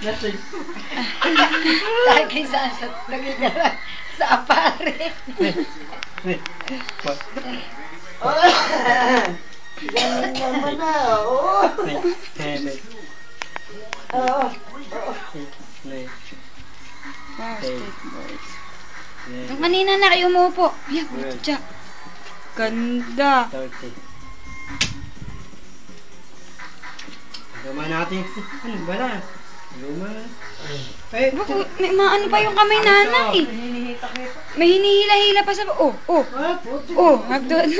Lasing. Dahil kay Sansa, nagigala sa apare. Ganun naman na, oo. Oo. Basket boys. Ang kanina na kayo umupo. Yan, tsa. Ganda. 30. Luma natin. Ano ba na? Luma. Eh, May maano pa yung kamay nanay. May hinihila-hila pa sa... Oh. Nagdoon.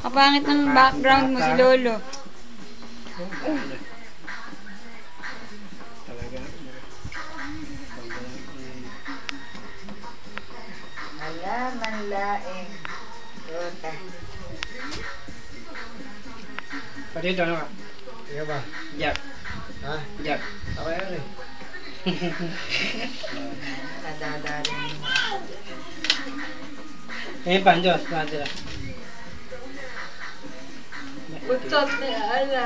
Kapangit ng background mo si Lolo. Talaga. Alaman laing. Rota. Pati ito, ano ka? Ika ba? Jack. Ha? Jack. Ako yun eh. Nadadaling mo. Eh, Panjos. Saan sila? Utot na alala.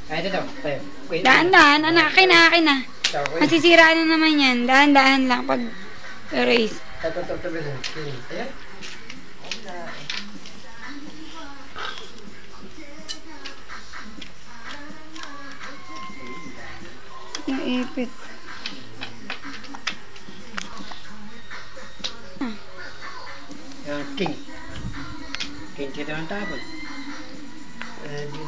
Ay, ito. Tayo. Daan-daan. Akin na. Masisira na naman yan. Dahan-dahan lang pag erase. Tabi na. Ayan. Naipit. King. King kita ng tapon. Di